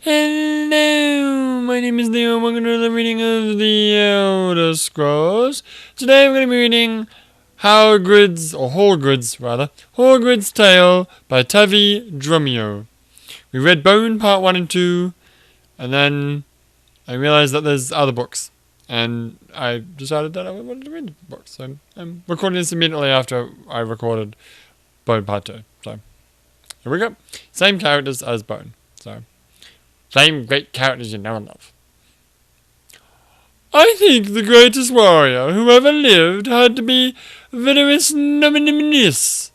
Hello, my name is Leo. Welcome to the reading of the Elder Scrolls. Today we're going to be reading Hallgerd's Tale by Tavi Dromio. We read Bone Part 1 and 2, and then I realized that there's other books, and I decided that I wanted to read the books. So I'm recording this immediately after I recorded Bone Part 2. So here we go. Same characters as Bone. So same great characters you know and love. I think the greatest warrior who ever lived had to be Venerus Nominis,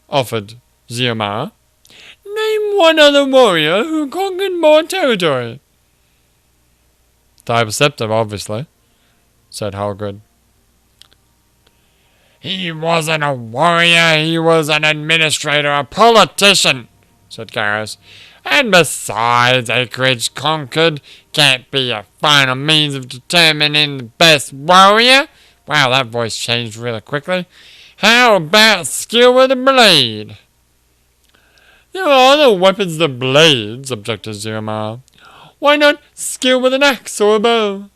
offered Ziomara. Name one other warrior who conquered more territory. Perceptive, obviously, said Hallgerd. He wasn't a warrior, he was an administrator, a politician, said Garrus. And besides, acreage conquered can't be a final means of determining the best warrior. Wow, that voice changed really quickly. How about skill with a blade? There are other weapons than blades, objected Ziomara. Why not skill with an axe or a bow?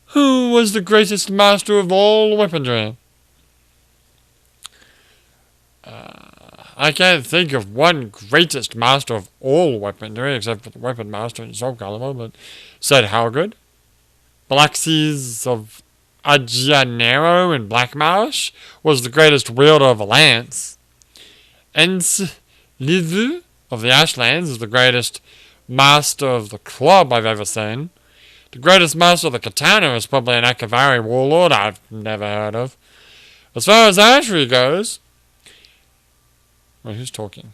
Who was the greatest master of all weaponry? I can't think of one greatest master of all weaponry, except for the weapon master in Soul Calibur, but said Hallgerd. Blaxies of Agianero in Blackmarsh was the greatest wielder of a lance. Enslivu of the Ashlands is the greatest master of the club I've ever seen. The greatest master of the katana is probably an Akavari warlord I've never heard of. As far as archery goes... Wait, who's talking?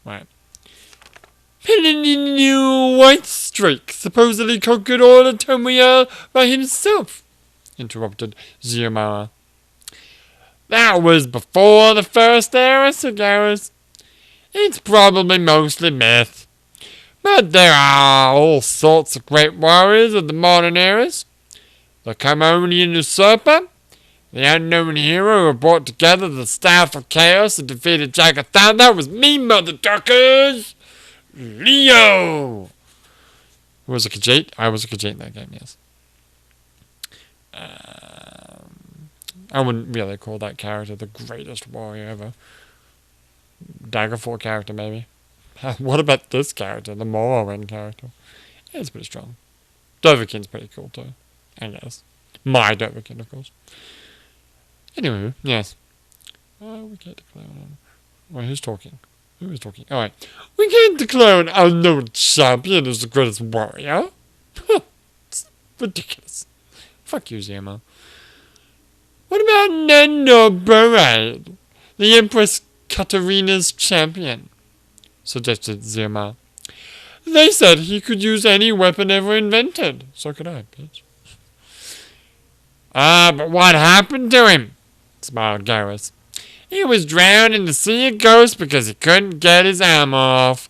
Right. Pelenninu Whitestreak supposedly conquered all of Tomia by himself, interrupted Ziomara. That was before the First Era, said Garrus. It's probably mostly myth. But there are all sorts of great warriors of the modern eras. The Carmonian usurper, the unknown hero who brought together the Staff of Chaos and defeated Jagathan. That was me, mother duckers! Leo! Who was a Khajiit? I was a Khajiit in that game, yes. I wouldn't really call that character the greatest warrior ever. Daggerfall character, maybe. What about this character, the Morrowind character? Yeah, it's pretty strong. Dovahkiin's pretty cool too, I guess. My Dovahkiin, of course. Anyway, yes. We can't declare an... Wait, who's talking? Who is talking? Alright. We can't declare an unknown champion as the greatest warrior. It's ridiculous. Fuck you, Ziomara. What about Nendo Parade, the Empress Katarina's champion? Suggested Ziomara. They said he could use any weapon ever invented. So could I, bitch. But what happened to him? Smiled Garrus. He was drowned in the Sea of Ghosts because he couldn't get his armor off.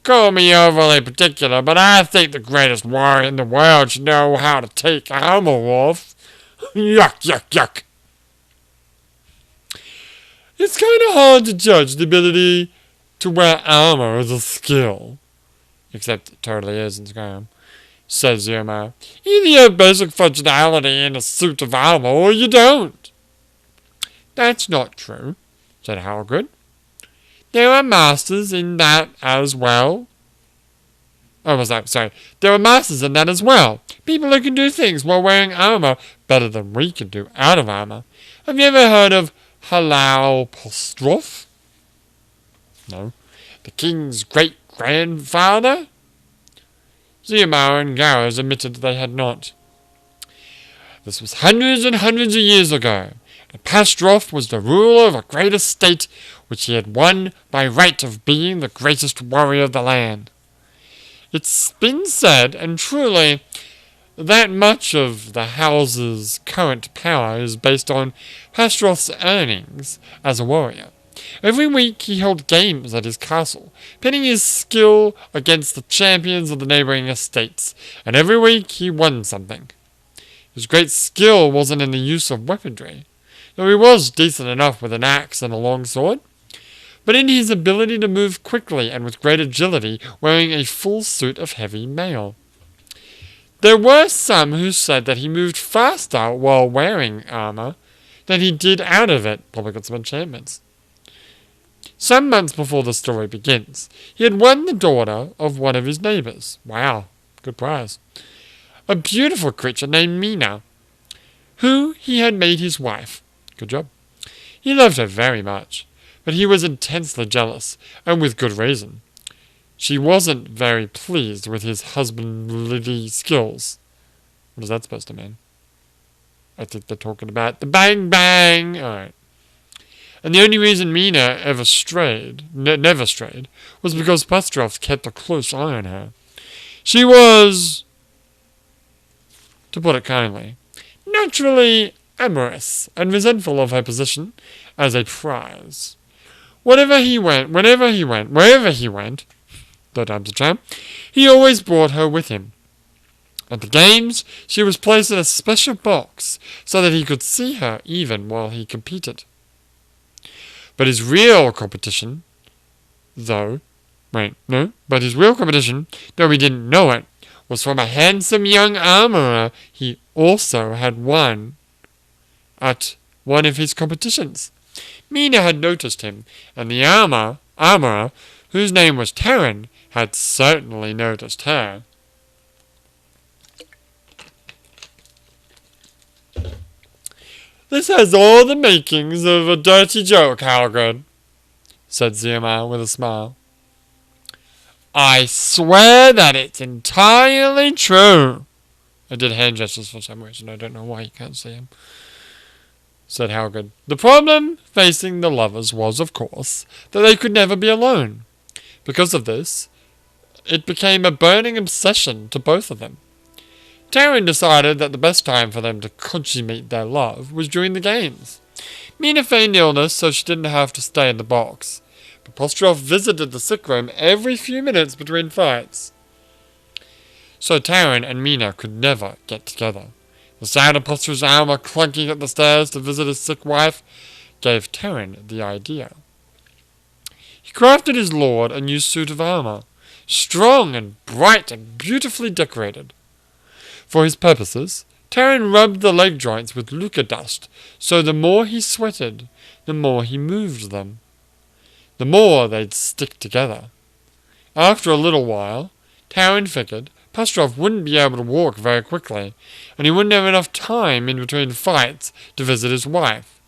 Call me overly particular, but I think the greatest warrior in the world should know how to take armor off. Yuck, yuck, yuck. It's kind of hard to judge the ability to wear armor as a skill. Except it totally is in Skyrim, says Ziomara. Either you have basic functionality in a suit of armor, or you don't. That's not true, said Hallgerd. There are masters in that as well. There are masters in that as well. People who can do things while wearing armor better than we can do out of armor. Have you ever heard of Halal Postrof? No. The king's great-grandfather? Ziomara and Garrus admitted they had not. This was hundreds and hundreds of years ago, and Pastrof was the ruler of a great estate which he had won by right of being the greatest warrior of the land. It's been said, and truly, that much of the house's current power is based on Pastrof's earnings as a warrior. Every week he held games at his castle, pitting his skill against the champions of the neighbouring estates, and every week he won something. His great skill wasn't in the use of weaponry, though he was decent enough with an axe and a long sword. but in his ability to move quickly and with great agility, wearing a full suit of heavy mail. There were some who said that he moved faster while wearing armor than he did out of it, probably got some enchantments. Some months before the story begins, he had won the daughter of one of his neighbors. Wow, good prize. A beautiful creature named Mina, who he had made his wife. Good job. He loved her very much, but he was intensely jealous, and with good reason. She wasn't very pleased with his husbandly skills. What is that supposed to mean? I think they're talking about the bang bang. Alright. And the only reason Mina never strayed, was because Pastrov kept a close eye on her. She was, to put it kindly, naturally amorous and resentful of her position as a prize. Wherever he went, third time's a charm, he always brought her with him. At the games, she was placed in a special box so that he could see her even while he competed. But his real competition, though he didn't know it, was from a handsome young armorer he also had won at one of his competitions. Mina had noticed him, and the armorer, whose name was Terran, had certainly noticed her. This has all the makings of a dirty joke, Hallgerd, said Ziamar with a smile. I swear that it's entirely true. I did hand gestures for some reason. I don't know why you can't see him, said Hallgerd. The problem facing the lovers was, of course, that they could never be alone. Because of this, it became a burning obsession to both of them. Terran decided that the best time for them to consummate their love was during the games. Mina feigned illness so she didn't have to stay in the box, but Pastrov visited the sick room every few minutes between fights. So Terran and Mina could never get together. The sound of Pastrov's armor clunking up the stairs to visit his sick wife gave Terran the idea. He crafted his lord a new suit of armor, strong and bright and beautifully decorated. For his purposes, Terran rubbed the leg joints with lucre dust, so the more he sweated, the more he moved them. The more they'd stick together. After a little while, Terran figured Pastrov wouldn't be able to walk very quickly, and he wouldn't have enough time in between fights to visit his wife.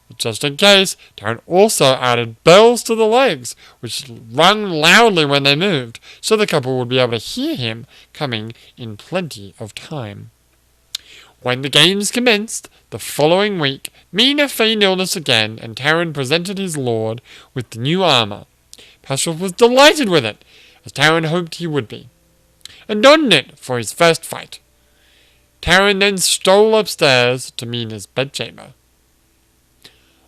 But just in case, Terran also added bells to the legs, which rung loudly when they moved, so the couple would be able to hear him coming in plenty of time. When the games commenced, the following week, Mina feigned illness again, and Terran presented his lord with the new armor. Pastrov was delighted with it, as Terran hoped he would be, and donned it for his first fight. Terran then stole upstairs to Mina's bedchamber.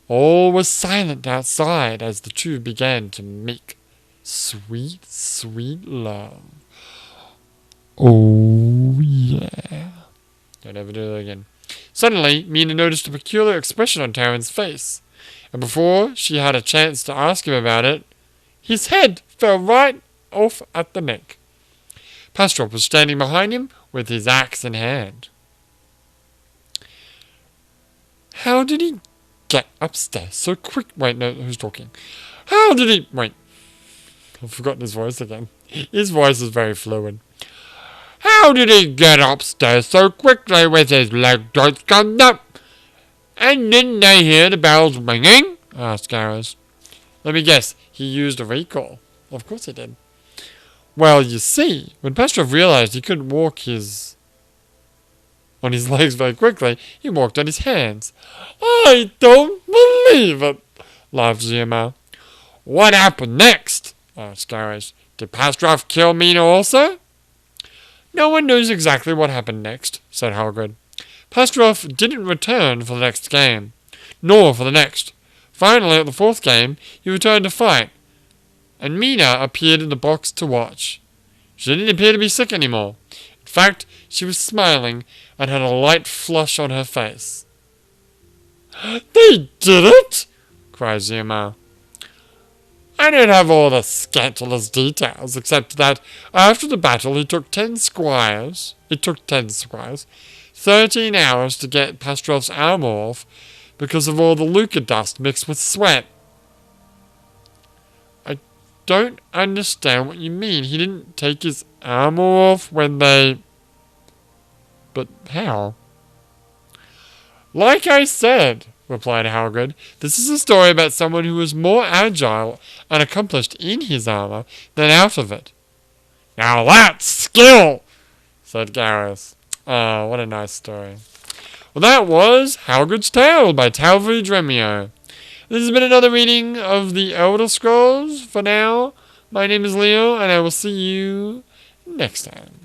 All was silent outside as the two began to make sweet, sweet love. Oh, yeah. Don't ever do that again. Suddenly, Mina noticed a peculiar expression on Terran's face, and before she had a chance to ask him about it, his head fell right off at the neck. Pastrov was standing behind him with his axe in hand. How did he get upstairs so quick? Wait, no, who's talking? How did he... Wait, I've forgotten his voice again. His voice is very fluid. How did he get upstairs so quickly with his leg joints gummed up? And didn't they hear the bells ringing? Asked Garros. Let me guess, he used a recall. Of course he did. Well, you see, when Pastrov realized he couldn't walk on his legs very quickly, he walked on his hands. I don't believe it, laughed Ziamar. What happened next? Asked Garros. Did Pastrov kill Mina also? No one knows exactly what happened next, said Hallgerd. Pastrov didn't return for the next game, nor for the next. Finally, at the fourth game, he returned to fight, and Mina appeared in the box to watch. She didn't appear to be sick anymore. In fact, she was smiling and had a light flush on her face. They did it! Cried Ziamar. I don't have all the scandalous details, except that after the battle he took 10 squires. It took 10 squires, 13 hours to get Pastrov's armor off because of all the Lucca dust mixed with sweat. I don't understand what you mean. He didn't take his armor off when they... But how? Like I said, replied Hallgerd, this is a story about someone who was more agile and accomplished in his armor than out of it. Now that's skill, said Gareth. Oh, what a nice story. Well, that was Hallgerd's Tale by Talvi Dremio. This has been another reading of the Elder Scrolls. For now, my name is Leo, and I will see you next time.